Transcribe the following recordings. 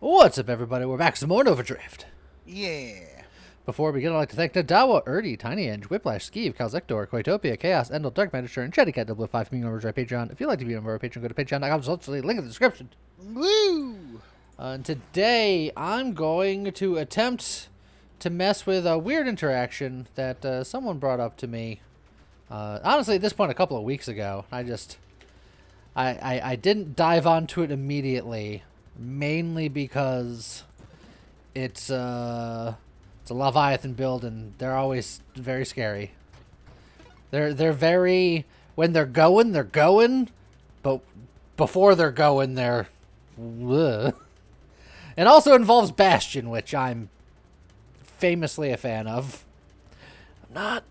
What's up, everybody? We're back some more Nova Drift. Yeah. Before we begin, I'd like to thank Nadawa, Erdy, Tiny Eng, Whiplash, Skeeve, Calzector, Quaitopia, Chaos, Endel, Dark Magister, and Chatty Cat 5 for being members of our Patreon. If you'd like to be a member of our Patreon, go to patreon.com/link in the description. Woo! And today, I'm going to attempt to mess with a weird interaction that someone brought up to me. Honestly, at this point, a couple of weeks ago. I didn't dive onto it immediately, mainly because it's a Leviathan build, and they're always very scary. They're very, when they're going, but before they're going, they're. Ugh. It also involves Bastion, which I'm famously a fan of. I'm not.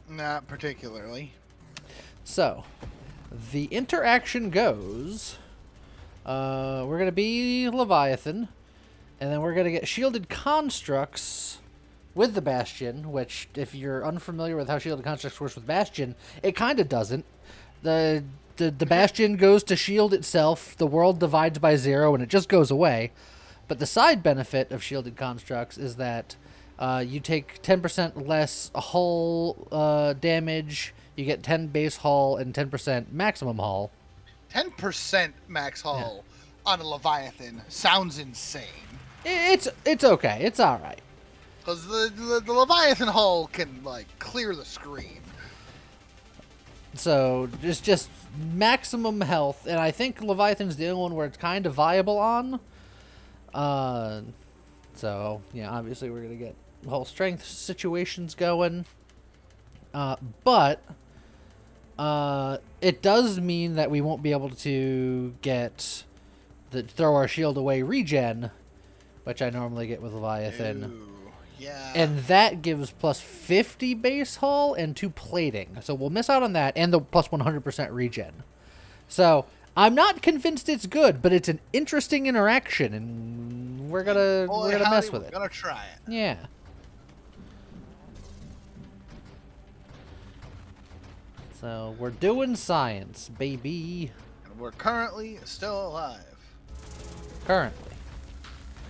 Not particularly. So, the interaction goes. We're gonna be Leviathan, and then we're gonna get shielded constructs with the Bastion, which, if you're unfamiliar with how shielded constructs works with Bastion, it kind of doesn't. The Bastion goes to shield itself, the world divides by 0, and it just goes away. But the side benefit of shielded constructs is that you take 10% less hull damage, you get 10 base hull, and 10% maximum hull. 10% max hull on a Leviathan sounds insane. It's okay. It's all right. Because the Leviathan hull can, like, clear the screen. So, just maximum health, and I think Leviathan's the only one where it's kind of viable on. So, yeah, obviously we're going to get whole strength situations going. But it does mean that we won't be able to get the throw our shield away regen, which I normally get with Leviathan. Ooh, yeah. And that gives plus 50 base hull and 2 plating. So we'll miss out on that and the plus 100% regen. So I'm not convinced it's good, but it's an interesting interaction, and we're gonna mess with it. We're gonna try it. Yeah. So we're doing science, baby. And we're currently still alive. Currently.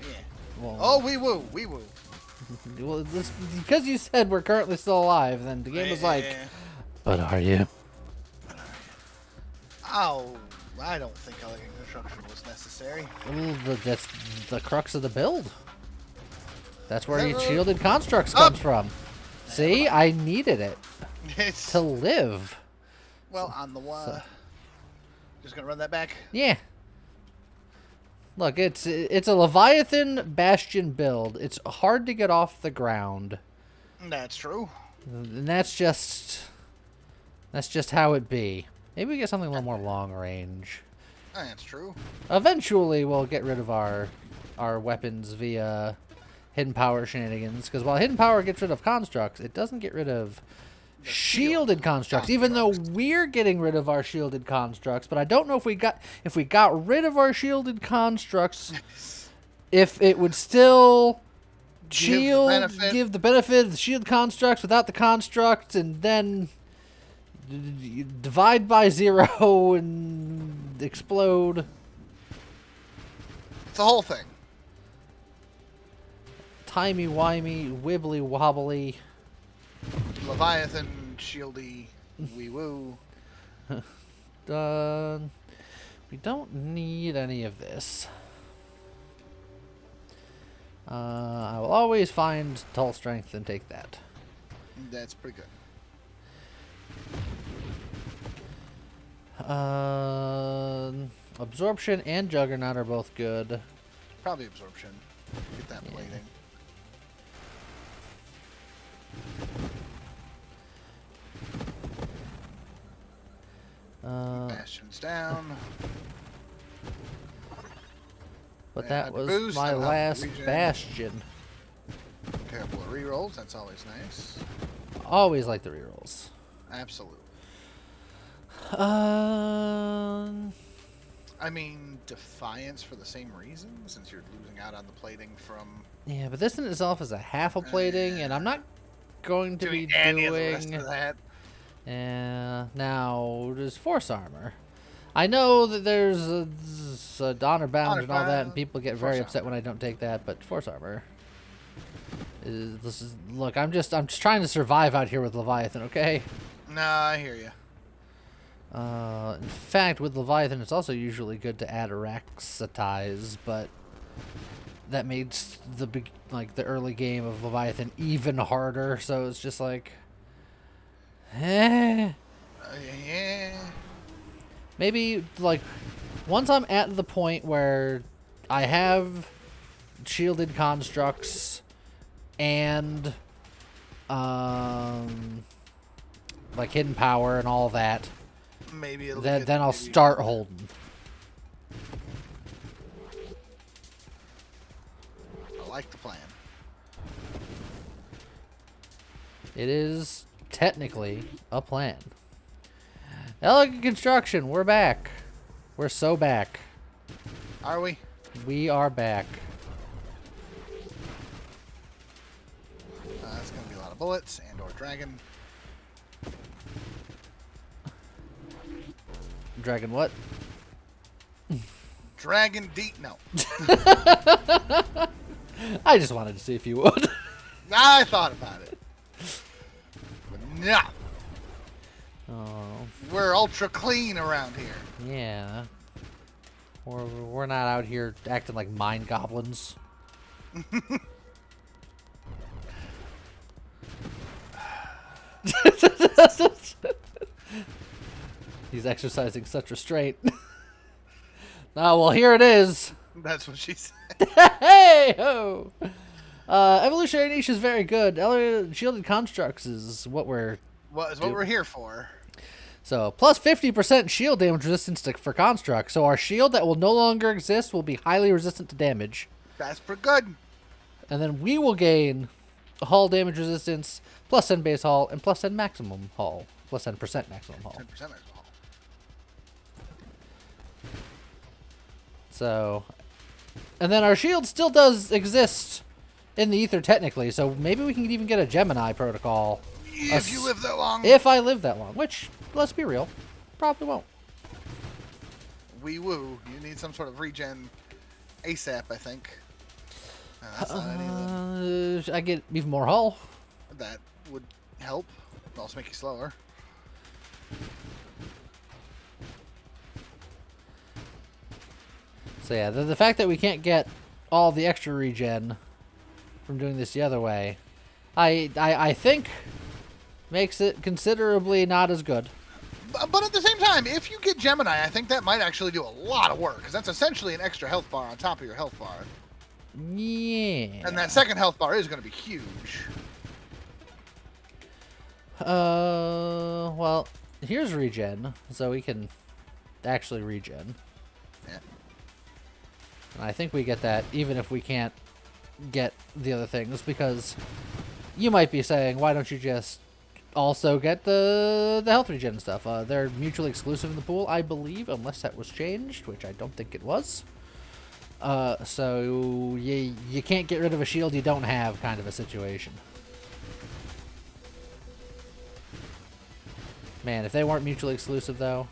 Yeah. Well, Oh, we woo. well, because you said we're currently still alive, then the game was like, but are you? Oh, I don't think elegant construction was necessary. Well, that's the crux of the build. That's where your shielded constructs comes from. See, I needed it It's to live. well on the just gonna run that back. Yeah. Look, it's a Leviathan Bastion build. It's hard to get off the ground. That's true. And that's just how it be. Maybe we get something a little more long range. That's true. Eventually, we'll get rid of our weapons via hidden power shenanigans. Because while hidden power gets rid of constructs, it doesn't get rid of shielded constructs. Even though we're getting rid of our shielded constructs, but I don't know if we got rid of our shielded constructs, if it would still give the benefit of the shield constructs without the constructs, and then divide by 0 and explode. It's the whole thing. Timey-wimey, wibbly-wobbly. Leviathan, shieldy, wee woo. Done. We don't need any of this. I will always find tall strength and take that. That's pretty good. Absorption and Juggernaut are both good. Probably absorption. Get that plating. Bastion's down. But that was my last Bastion. Careful of rerolls. That's always nice. Always like the rerolls. Absolutely. I mean, Defiance for the same reason, since you're losing out on the plating from... Yeah, but this in itself is a half a plating, and I'm not going to be any doing... of the rest of that. Now, there's Force Armor. I know that there's honor bound Honor and all that, and bound, people get force very upset armor. when I don't take that. But force armor. Look. I'm just trying to survive out here with Leviathan. Okay. Nah, I hear you. In fact, with Leviathan, it's also usually good to add Araxitize, but that made the early game of Leviathan even harder. So it's just like, eh. Yeah. Maybe like once I'm at the point where I have shielded constructs and like hidden power and all that. Maybe it'll Then I'll maybe. start holding. I like the plan. It is technically a plan. Elegant construction, we're back. We're so back. Are we? We are back. That's gonna be a lot of bullets and/or dragon. Dragon what? Dragon deep. No. I just wanted to see if you would. I thought about it. But no. Oh, We're ultra clean around here. yeah. We're not out here acting like mind goblins. He's exercising such restraint. Oh, well, here it is. That's what she said. Hey ho! Evolutionary niche is very good. Shielded constructs is what we're What we're here for. so plus 50% shield damage resistance for constructs. So our shield that will no longer exist will be highly resistant to damage, That's pretty good. and then we will gain hull damage resistance, plus 10 base hull, and plus 10 maximum hull, plus 10% maximum hull. 10% as well. So, and then our shield still does exist in the ether technically. So maybe we can even get a Gemini protocol. If you live that long. If I live that long, which, let's be real, probably won't. Wee woo. You need some sort of regen ASAP, I think. That's not any of I get even more hull. that would help. It'd also make you slower. So yeah, the fact that we can't get all the extra regen from doing this the other way, I think makes it considerably not as good. But at the same time, if you get Gemini, I think that might actually do a lot of work, because that's essentially an extra health bar on top of your health bar. Yeah. And that second health bar is going to be huge. Well, here's regen, so we can actually regen. Yeah. And I think we get that even if we can't get the other things, because you might be saying, why don't you just also get the health regen stuff? They're mutually exclusive in the pool, I believe, unless that was changed, which I don't think it was. So you can't get rid of a shield you don't have, kind of a situation. Man, if they weren't mutually exclusive, though,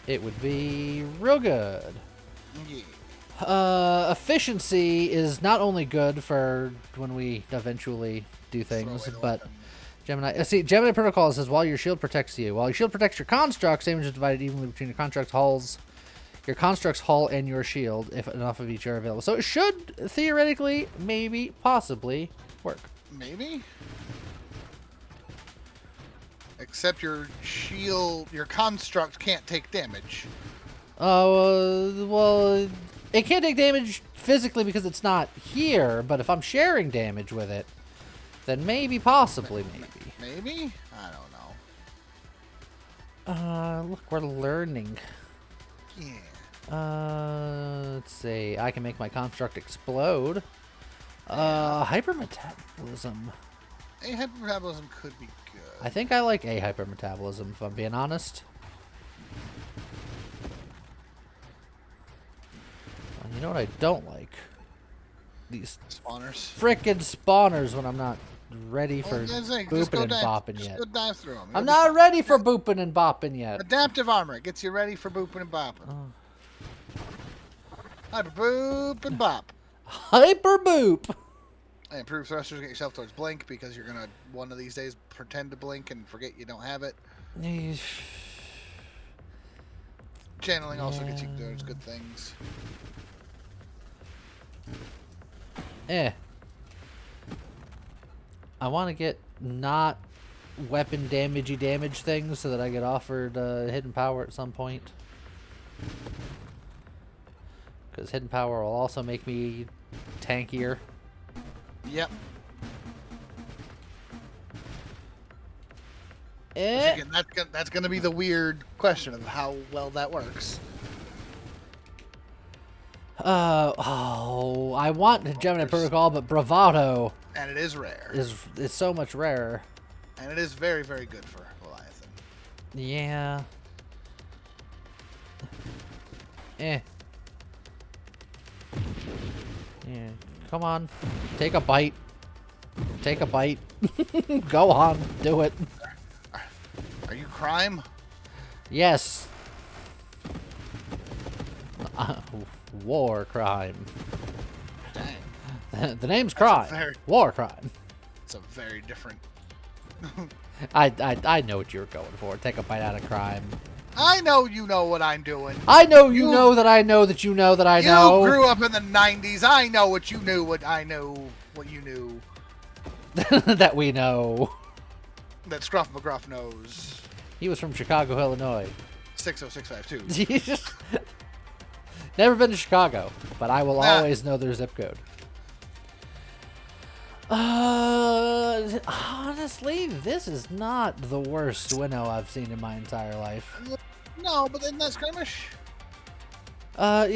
it would be real good. Yeah. Efficiency is not only good for when we eventually do things, Throw away the but weapon. Gemini. See, Gemini Protocol says while your shield protects you, while your shield protects your constructs, damage is divided evenly between your constructs' hulls, your construct's hull, and your shield, if enough of each are available. So it should theoretically, maybe, possibly work. Maybe? Except your shield, your construct can't take damage. Well, it can't take damage physically because it's not here, but if I'm sharing damage with it, then maybe, possibly, maybe. Maybe? I don't know. Look, we're learning. Yeah. Let's see. I can make my construct explode. Hypermetabolism. A hypermetabolism could be good. I think I like a hypermetabolism, if I'm being honest. You know what I don't like? These Spawners. frickin' spawners when I'm not ready Well, for that's it. booping and bopping Just yet. go dive through them. I'm not ready for booping and bopping yet. Adaptive armor gets you ready for booping and bopping. Hyper boop and bop. Hyper boop. And improve thrusters, get yourself towards blink because you're gonna one of these days pretend to blink and forget you don't have it. Channeling also gets you towards good things. I want to get not weapon damage things so that I get offered hidden power at some point. Because hidden power will also make me tankier. Yep. Again, that's gonna be the weird question of how well that works. I want the Gemini Protocol, but Bravado And it is rare. is so much rarer. And it is very, very good for Leviathan. Yeah. Yeah. Come on. Take a bite. Take a bite. Go on. Do it. Are you crime? Yes. War crime. Dang. The name's crime. War crime. It's a very different... I know what you were going for. Take a bite out of crime. I know you know what I'm doing. I know you know that I know that you know that I know. You grew up in the 90s. I know what you knew, what I know, what you knew. That we know. That Scruff McGruff knows. He was from Chicago, Illinois. 60652. Never been to Chicago, but I will always know their zip code. Honestly, this is not the worst Winnow I've seen in my entire life. No, but then that skirmish.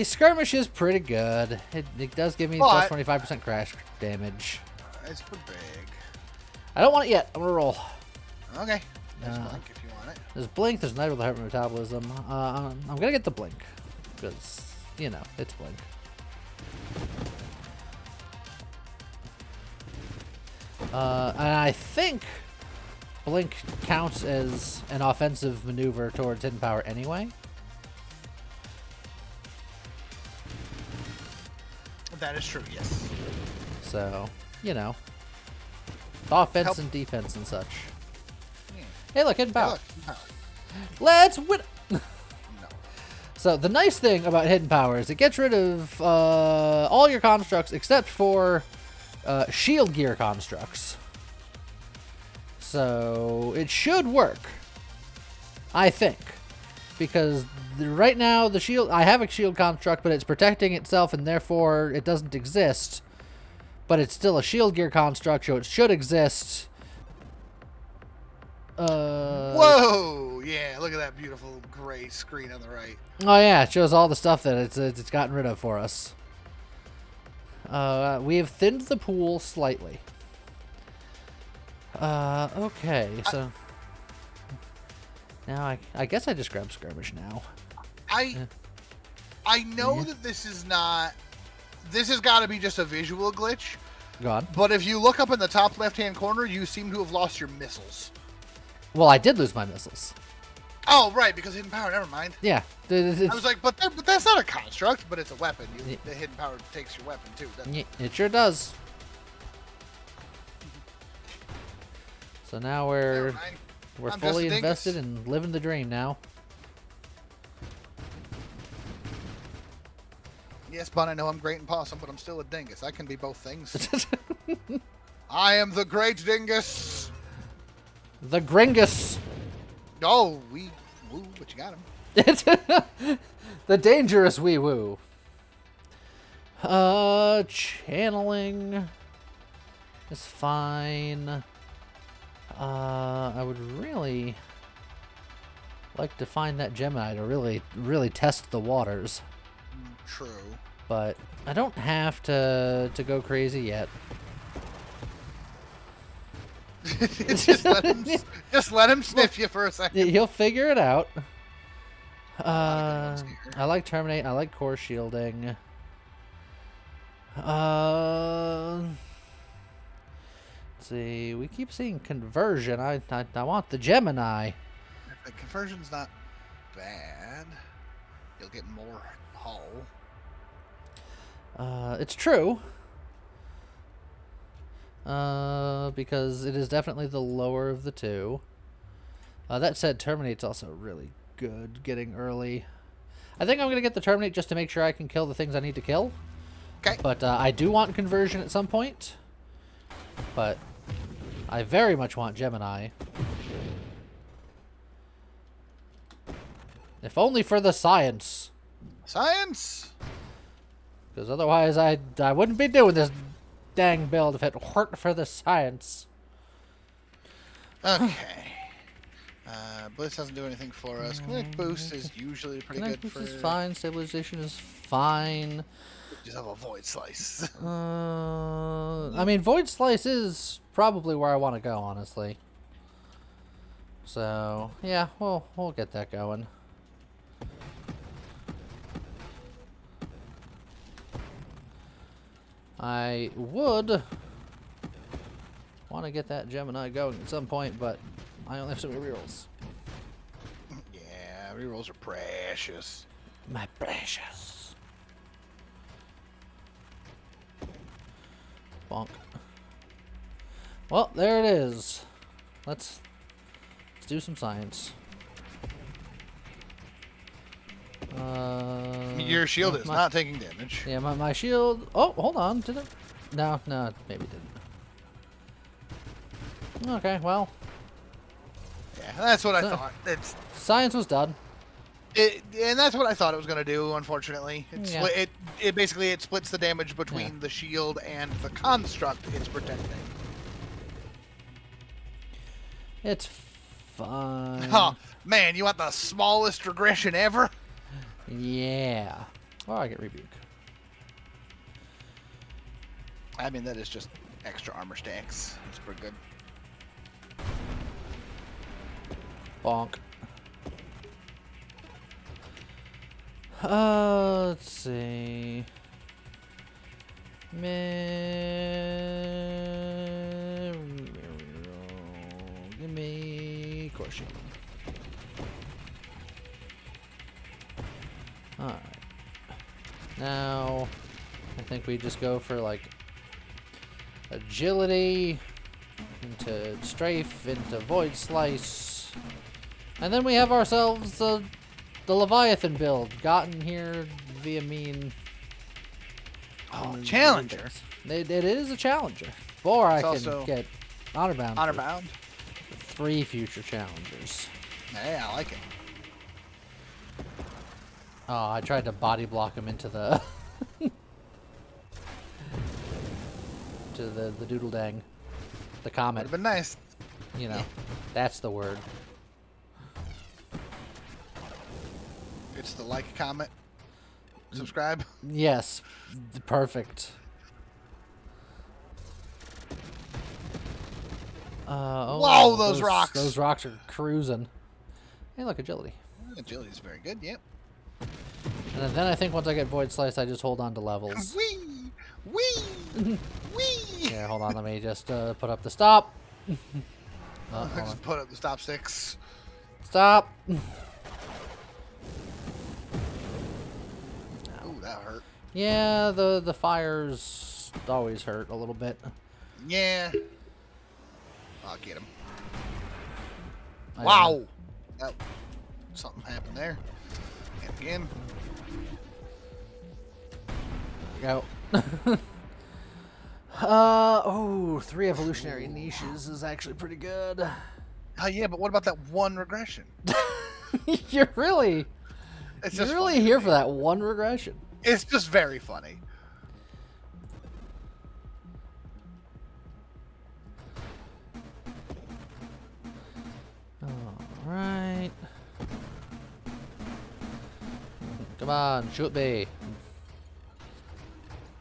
Skirmish is pretty good. It does give me plus 25% crash damage. It's pretty big. I don't want it yet. I'm gonna roll. Okay. There's blink if you want it. There's blink. There's night with the hyper metabolism. I'm gonna get the blink because you know it's blink. And I think blink counts as an offensive maneuver towards hidden power anyway. That is true, yes. So, you know, offense Help. and defense and such. Yeah. Hey, look, hidden power. Look. Oh, Let's win. no. So the nice thing about hidden power is it gets rid of all your constructs except for shield gear constructs. So it should work, I think, because right now the shield, I have a shield construct, but it's protecting itself and therefore it doesn't exist. But it's still a shield gear construct, so it should exist. Whoa! Yeah, look at that beautiful gray screen on the right. Oh yeah, it shows all the stuff that it's gotten rid of for us. We have thinned the pool slightly. Okay, so now I guess I just grab skirmish now. I know that this is not. This has got to be just a visual glitch. Go on. But if you look up in the top left-hand corner, you seem to have lost your missiles. Well, I did lose my missiles. Oh, right, because hidden power. Never mind. Yeah. I was like, but that's not a construct, but it's a weapon. The hidden power takes your weapon too. Doesn't it? It sure does. So now we're fully invested and living the dream now. Yes, Bun, I know I'm great and possum, but I'm still a dingus. I can be both things. I am the great dingus. The Gringus. Oh, woo, but you got him. The dangerous wee woo. Channeling is fine. I would really like to find that Gemini to really test the waters. True. But I don't have to go crazy yet. just let him sniff you for a second. He'll figure it out. I like terminate. I like core Let's see, we keep seeing conversion. I want the Gemini. The conversion's not bad. You'll get more hull. It's true. Because it is definitely the lower of the two. That said, Terminate's also really good getting early. I think I'm going to get the Terminate just to make sure I can kill the things I need to kill. Okay. But I do want conversion at some point. But I very much want Gemini. If only for the science. Science! Because otherwise I wouldn't be doing this dang build if it weren't for the science. Okay. Blitz doesn't do anything for us. Kinetic boost is usually pretty Kinetic good boost for... is fine. Stabilization is fine. Just have a void slice. I mean, Void Slice is probably where I want to go, honestly. So, yeah, we'll get that going. I would want to get that Gemini going at some point, but I only have so many rerolls. Yeah, rerolls are precious. My precious. Bonk. Well, there it is. Let's do some science. Your shield is not taking damage. Yeah, my shield. Oh, hold on. Did it? No, maybe it didn't. Okay, well. Yeah, that's what I thought. Science was done. And that's what I thought it was going to do. Unfortunately, Yeah. it basically splits the damage between the shield and the construct it's protecting. It's fine. Oh man, you want the smallest regression ever? Yeah. Or I get rebuke. I mean, that is just extra armor stacks. That's pretty good. Bonk. Let's see. Give me core shield. Alright. Now, I think we just go for like agility into strafe, into void slice. And then we have ourselves the Leviathan build, gotten here via mean. Challenger. It is a challenger. Or I can also get honor bound. Honor bound. 3 future challengers. Hey, I like it. Oh, I tried to body block him into the to the doodle dang, the comet. Would've been nice. You know, that's the word. It's the like, comment, subscribe. Yes, perfect. Whoa, those rocks! Those rocks are cruising. Hey, look, agility. Agility is very good. Yep. And then I think once I get Void Slice, I just hold on to levels. Wee, wee, wee. Yeah, hold on. Let me just put up the stop. I just put up the stop sticks. Stop. Ooh, that hurt. Yeah, the fires always hurt a little bit. Yeah. I'll get him. Wow. That, something happened there. And again. Go. Oh, 3 evolutionary niches is actually pretty good. Oh yeah, but what about that one regression? You're really here for that one regression. It's just very funny. All right. Come on, shoot me.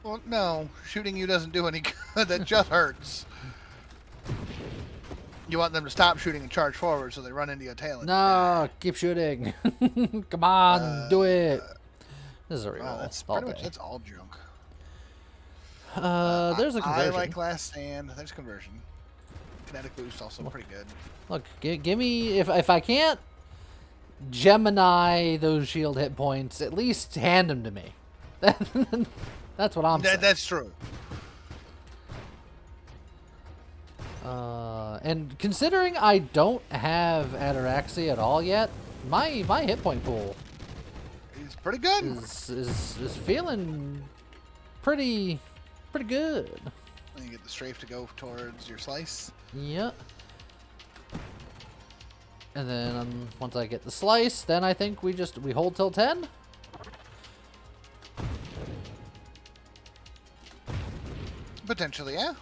Well, no, shooting you doesn't do any good. That just hurts. You want them to stop shooting and charge forward so they run into your tail. No, keep shooting. Come on, do it. This is a reroll. Wow, that's pretty much that's all junk. There's a conversion. I like last stand. There's conversion. Kinetic boost also pretty good. Look, give me if I can't Gemini those shield hit points, at least hand them to me. That's what I'm saying. That's true. And considering I don't have Ataraxia at all yet, my hit point pool It's pretty good. is feeling pretty good. And you get the strafe to go towards your slice. Yep. And then once I get the slice, then I think we hold till 10. Potentially, yeah.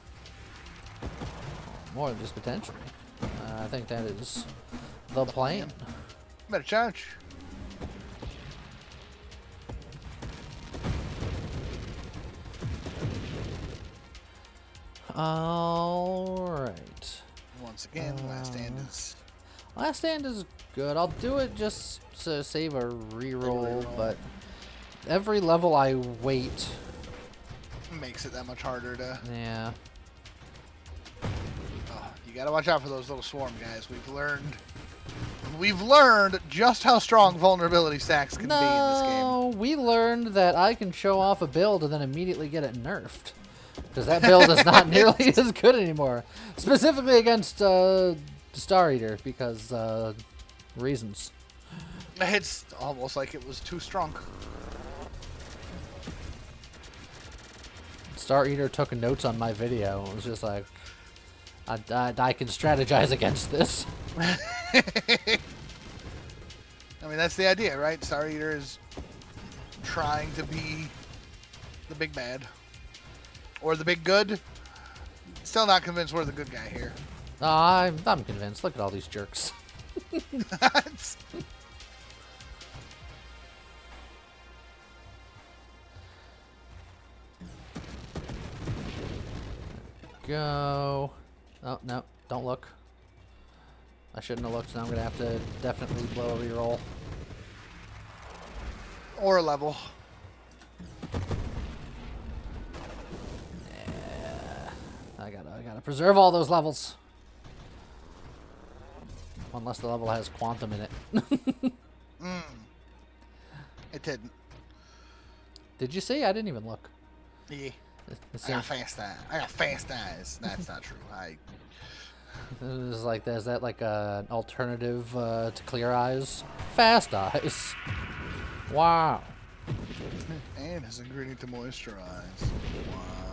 More than just potentially. I think that is the plan. Better charge. All right. Once again, last stand is good. I'll do it just to save a reroll, but every level I wait makes it that much harder to. Yeah. Oh, you gotta watch out for those little swarm guys. We've learned just how strong vulnerability stacks can be in this game. No, we learned that I can show off a build and then immediately get it nerfed. Because that build is not nearly as good anymore. Specifically against Star Eater, because reasons. It's almost like it was too strong. Star Eater took notes on my video. It was just like, I can strategize against this. I mean, that's the idea, right? Star Eater is trying to be the big bad. Or the big good. Still not convinced we're the good guy here. I'm convinced. Look at all these jerks. Go. Oh, no. Don't look. I shouldn't have looked, so I'm going to have to definitely blow a reroll. Or a level. I gotta preserve all those levels. Unless the level has quantum in it. It didn't. Did you see? I didn't even look. Yeah. I got fast eyes. That's not true. Is that like an alternative to clear eyes? Fast eyes. Wow. And has ingredient to moisturize. Wow.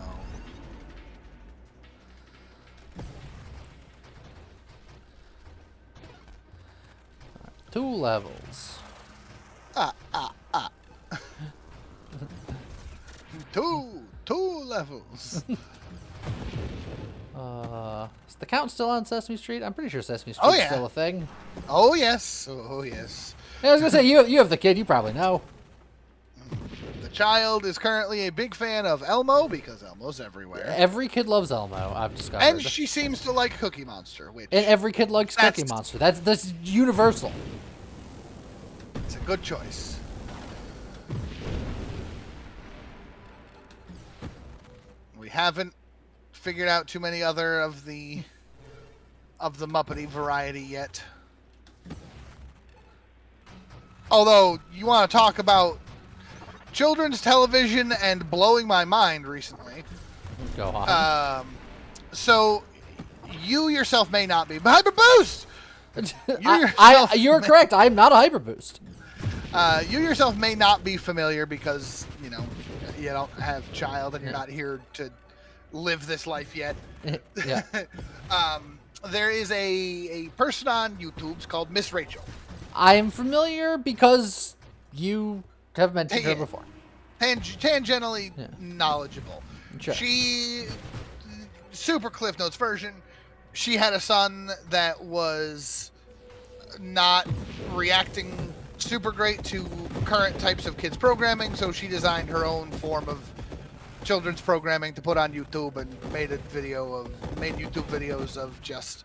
2 levels. Two levels. Is the count still on Sesame Street? I'm pretty sure Sesame Street's still a thing. Oh yes. Oh yes. Yeah, I was gonna say you have the kid. You probably know. The child is currently a big fan of Elmo because Elmo's everywhere. Every kid loves Elmo, I've discovered. And she seems to like Cookie Monster, which... And every kid likes Cookie Monster. That's universal. It's a good choice. We haven't figured out too many other of the Muppety variety yet. Although, you want to talk about children's television and blowing my mind recently. Go on. So, you yourself may not be. But Hyper Boost! You're correct. I'm not a Hyper Boost. You yourself may not be familiar because, you know, you don't have a child and you're not here to live this life yet. Yeah. There is a person on YouTube called Miss Rachel. I am familiar because you have mentioned her before. Tangentially knowledgeable. Sure. She, super Cliff Notes version, she had a son that was not reacting super great to current types of kids programming, so she designed her own form of children's programming to put on YouTube and made YouTube videos of just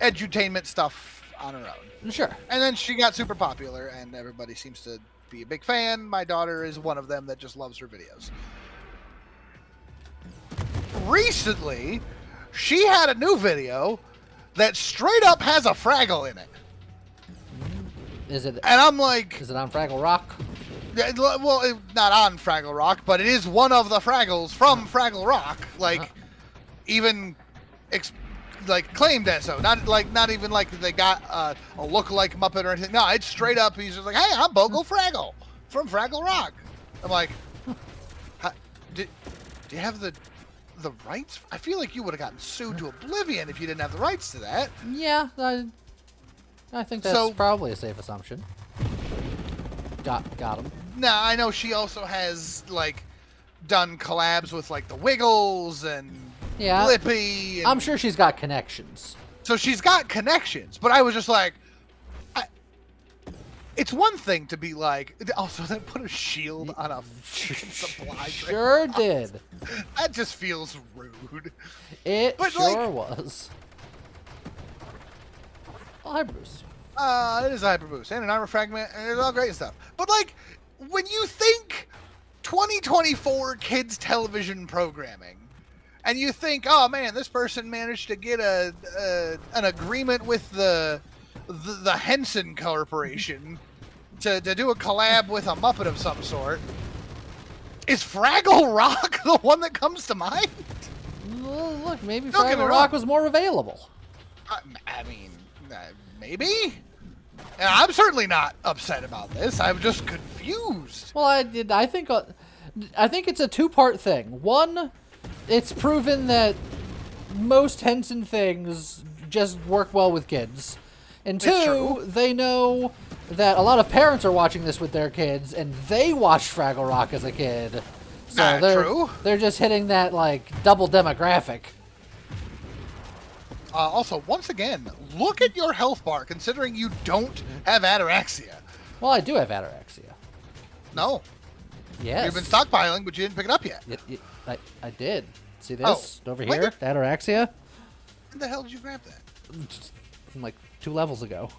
edutainment stuff on her own. Sure. And then she got super popular and everybody seems to be a big fan. My daughter is one of them that just loves her videos. Recently, she had a new video that straight up has a Fraggle in it. Is it? And I'm like, is it on Fraggle Rock? Well, not on Fraggle Rock, but it is one of the Fraggles from Fraggle Rock. Like, even, like, claimed as so. Not even like they got a look-alike Muppet or anything. No, it's straight up. He's just like, hey, I'm Bogle Fraggle from Fraggle Rock. I'm like, do you have the rights? I feel like you would have gotten sued to oblivion if you didn't have the rights to that. Yeah, I think that's probably a safe assumption. Got him. Now, I know she also has, like, done collabs with, like, the Wiggles and Blippi. And I'm sure she's got connections. So she's got connections, but I was just like, it's one thing to be like, also, they put a shield on a supply Sure did. That just feels rude. It sure was. Oh, hi, Bruce. It is a hyper boost and an armor fragment, and it's all great stuff. But, like, when you think 2024 kids television programming, and you think, oh man, this person managed to get an agreement with the Henson Corporation to do a collab with a Muppet of some sort, is Fraggle Rock the one that comes to mind? Well, look, maybe Fraggle Rock was more available. I mean, maybe. And I'm certainly not upset about this. I'm just confused. Well, I think it's a two-part thing. One, it's proven that most Henson things just work well with kids. And two, they know that a lot of parents are watching this with their kids, and they watched Fraggle Rock as a kid. So they're just hitting that, like, double demographic. Also, once again, look at your health bar, considering you don't have ataraxia. Well, I do have ataraxia. No. Yes. You've been stockpiling, but you didn't pick it up yet. I did. See this? Over here? Ataraxia? When the hell did you grab that? Like 2 levels ago.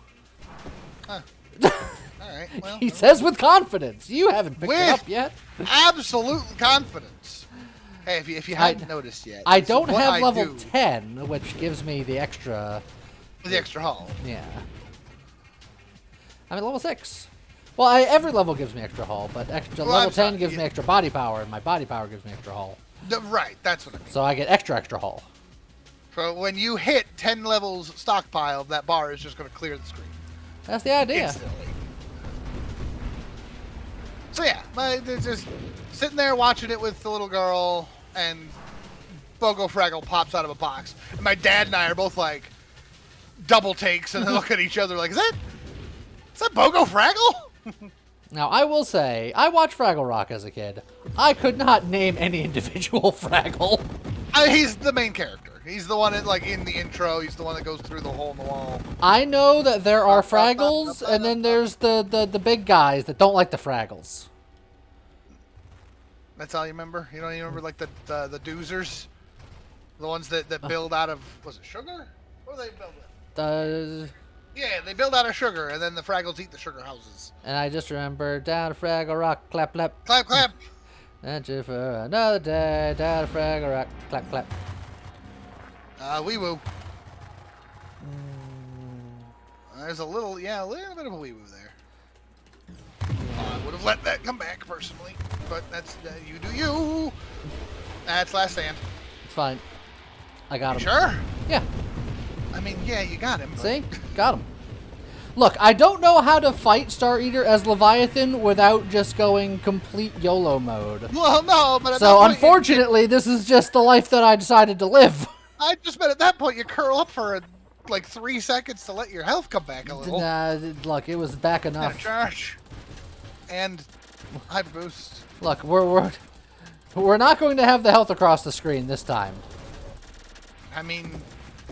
Huh. Alright, well. He says with confidence. You haven't picked it up yet. Absolute confidence. Hey, if you hadn't noticed yet. I don't have level 10, which gives me the extra... The extra hull. Yeah. I'm at level 6. Well, every level gives me extra hull, but level 10 gives me extra body power, and my body power gives me extra hull. Right, that's what I mean. So I get extra hull. So when you hit 10 levels stockpiled, that bar is just going to clear the screen. That's the idea. Instantly. So yeah, they're just sitting there watching it with the little girl, and Bogo Fraggle pops out of a box. And my dad and I are both like, double takes, and they look at each other like, is that Bogo Fraggle? Now, I will say, I watched Fraggle Rock as a kid. I could not name any individual Fraggle. He's the main character. He's the one in the intro. He's the one that goes through the hole in the wall. I know that there are Fraggles, and then there's the big guys that don't like the Fraggles. That's all you remember? You don't even remember, like, the doozers? The ones that build out of, was it sugar? What do they build with? Yeah, they build out of sugar, and then the Fraggles eat the sugar houses. And I just remember, down to Fraggle Rock, clap, clap. Clap, clap. Thank you for another day, down to Fraggle Rock, clap, clap. Wee woo. There's a little bit of a wee woo there. I would have let that come back personally, but that's you do you. That's last stand. It's fine. I got him. Sure? Yeah. I mean, yeah, you got him. See? Got him. Look, I don't know how to fight Star Eater as Leviathan without just going complete YOLO mode. Well, no, but so unfortunately, this is just the life that I decided to live. I just meant at that point you curl up for like 3 seconds to let your health come back a little. Nah, look, it was back enough. And a charge. And hyper boost. Look, we're not going to have the health across the screen this time. I mean,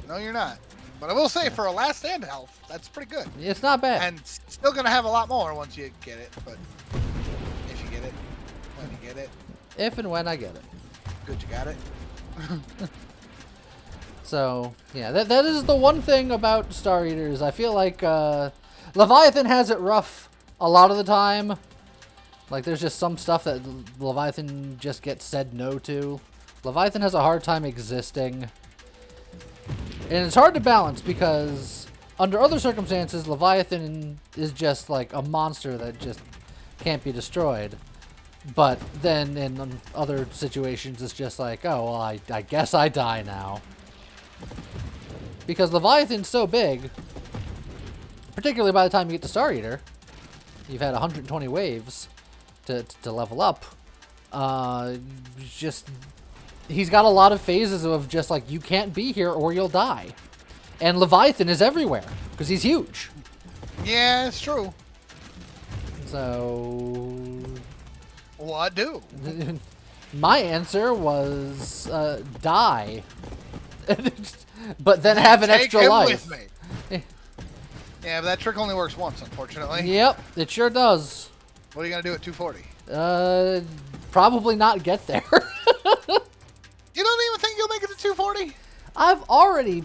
no, you're not. But I will say, for a last stand health, that's pretty good. It's not bad. And still going to have a lot more once you get it. But if you get it, when you get it. If and when I get it. Good, you got it. So, yeah, that is the one thing about Star Eaters. I feel like Leviathan has it rough a lot of the time. Like, there's just some stuff that Leviathan just gets said no to. Leviathan has a hard time existing. And it's hard to balance because under other circumstances, Leviathan is just like a monster that just can't be destroyed. But then in other situations, it's just like, oh, well, I guess I die now. Because Leviathan's so big, particularly by the time you get to Star Eater, you've had 120 waves to level up. Just, he's got a lot of phases of just like, you can't be here or you'll die. And Leviathan is everywhere because he's huge. Yeah, it's true. So... What do? My answer was die. But then have an Take extra him life. with me. Yeah, but that trick only works once, unfortunately. Yep, it sure does. What are you going to do at 240? Probably not get there. You don't even think you'll make it to 240? I've already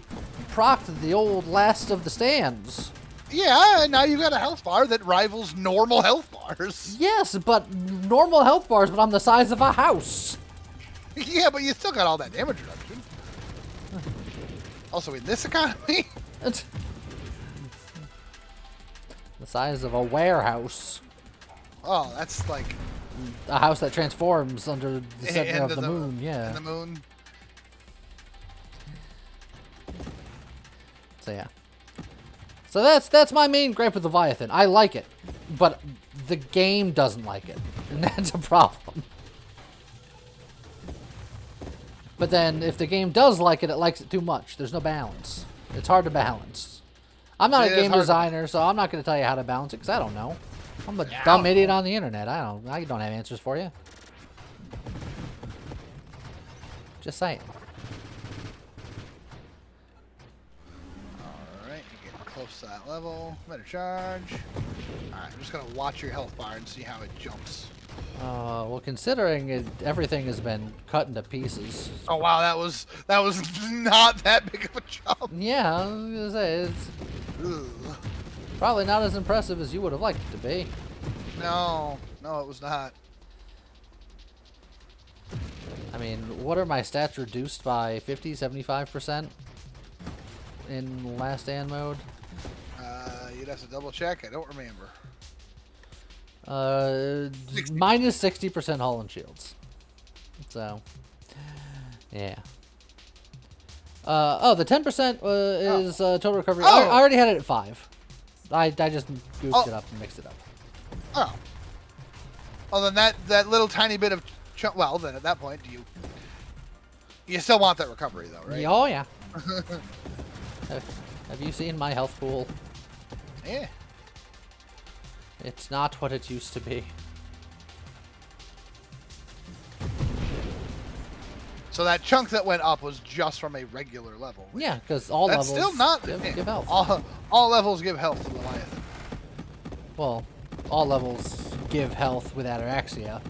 procced the old last of the stands. Yeah, now you've got a health bar that rivals normal health bars. Yes, but normal health bars, but I'm the size of a house. Yeah, but you still got all that damage reduction. Also, in this economy? It's the size of a warehouse. Oh, that's like... A house that transforms under the center of the moon, yeah. In the moon. So, yeah. So that's my main gripe with Leviathan. I like it, but the game doesn't like it, and that's a problem. But then, if the game does like it likes it too much. There's no balance. It's hard to balance. I'm not a game designer, so I'm not going to tell you how to balance it, because I don't know. I'm a dumb idiot on the internet. I don't have answers for you. Just saying. Alright, you're getting close to that level. Better charge. Alright, I'm just going to watch your health bar and see how it jumps. Well, considering everything has been cut into pieces. Oh wow, that was not that big of a jump. Yeah, I was gonna say it's Ugh. probably not as impressive as you would have liked it to be. No, it was not. I mean, what are my stats reduced by 50, 75% in Last Stand mode? You'd have to double check. I don't remember. Minus 60% hull and shields. So, yeah. The 10% is total recovery. I already had it at 5. I just goofed it up and mixed it up. Oh. Oh, then that little tiny bit of well, then at that point, you still want that recovery though, right? Oh yeah. Have you seen my health pool? Yeah. It's not what it used to be. So that chunk that went up was just from a regular level. Yeah, because all levels still not give health. All levels give health to Leviathan. Well, all levels give health with Ataraxia,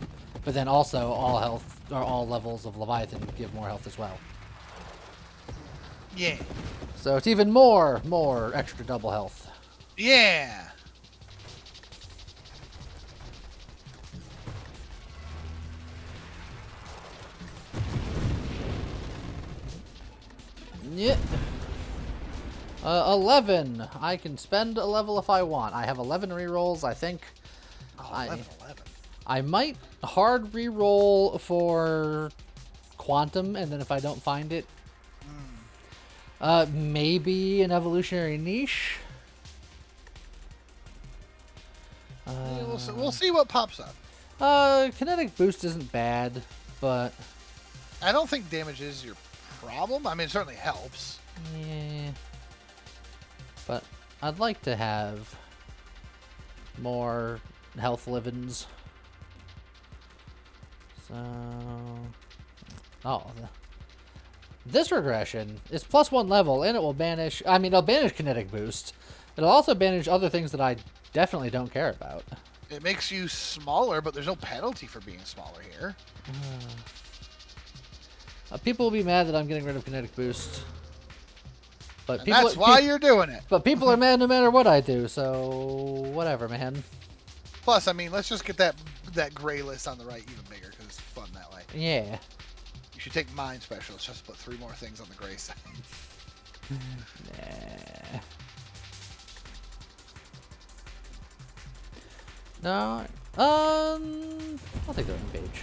but then also all levels of Leviathan give more health as well. Yeah. So it's even more extra double health. Yeah. Yeah. 11. I can spend a level if I want. I have 11 rerolls, I think. Oh, 11. I might hard reroll for Quantum, and then if I don't find it, maybe an evolutionary niche. Yeah, we'll see what pops up. Kinetic boost isn't bad, but I don't think damage is your problem. I mean, it certainly helps. yeah. But I'd like to have more health livings. So, this regression is +1 level, and it will banish. I mean, it'll banish kinetic boost. It'll also banish other things that I definitely don't care about. It makes you smaller, but there's no penalty for being smaller here. People will be mad that I'm getting rid of kinetic boost. But That's why you're doing it. But people are mad no matter what I do, so whatever, man. Plus, I mean, let's just get that gray list on the right even bigger, because it's fun that way. Yeah. You should take Mind Specialist, just put 3 more things on the gray side. No. I'll take the engage.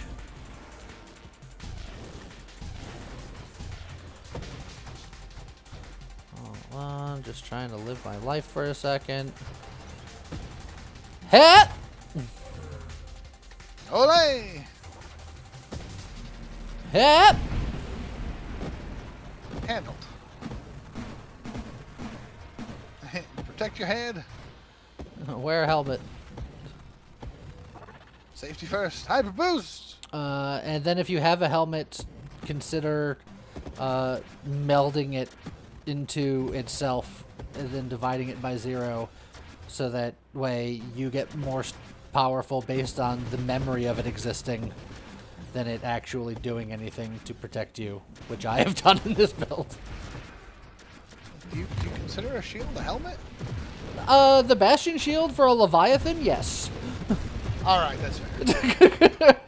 Hold on, just trying to live my life for a second. Hit! Olay! Hit! Handled. Protect your head. Wear a helmet. Safety first. Hyper boost. And then if you have a helmet, consider melding it into itself and then dividing it by 0, so that way you get more powerful based on the memory of it existing than it actually doing anything to protect you, which I have done in this build. Do you consider a shield a helmet? The Bastion shield for a Leviathan, yes. All right, that's fair.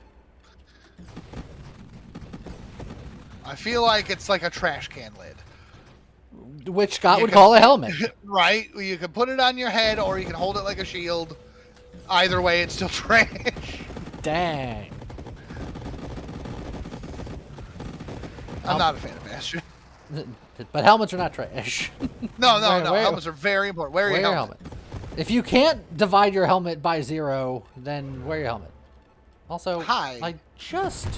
I feel like it's like a trash can lid. Which Scott would call a helmet. Right? You can put it on your head or you can hold it like a shield. Either way, it's still trash. Dang. I'm not a fan of Bastion. But helmets are not trash. No. Helmets are very important. Wear your helmet. If you can't divide your helmet by 0, then wear your helmet. Also, Hi. I just...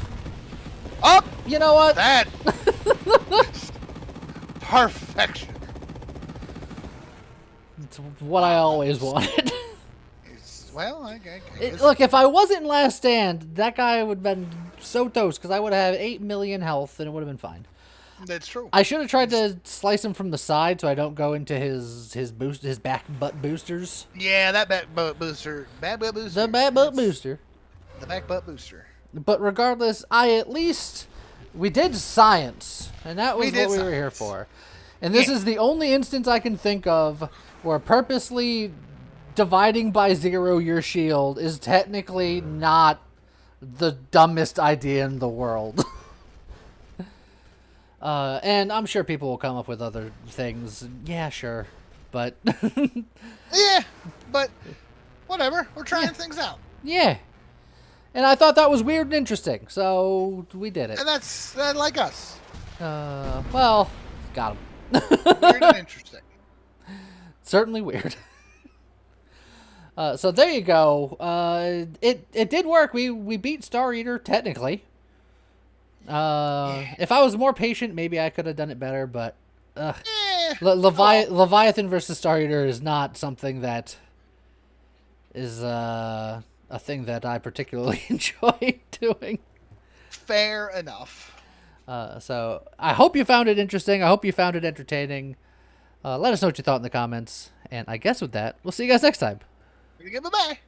Up! You know what? That! Perfection. It's what I always wanted. Well, I guess. Look, if I wasn't in Last Stand, that guy would have been so toast, because I would have had 8 million health, and it would have been fine. That's true. I should have tried to slice him from the side so I don't go into his back butt boosters. Yeah, that back butt booster. Bad butt booster. The back butt booster. The back butt booster. But regardless, we did science, and that was what we were here for. And this is the only instance I can think of where purposely dividing by 0 your shield is technically not the dumbest idea in the world. And I'm sure people will come up with other things. Yeah, sure. But... Yeah, but whatever. We're trying things out. Yeah. And I thought that was weird and interesting, so we did it. And that's like us. Well, got him. Weird and interesting. Certainly weird. So there you go. It did work. We beat Star Eater, technically. If I was more patient, maybe I could have done it better, but... Leviathan versus Star Eater is not something that is a thing that I particularly enjoy doing. Fair enough. So I hope you found it interesting. I hope you found it entertaining. Let us know what you thought in the comments. And I guess with that, we'll see you guys next time. Bye-bye.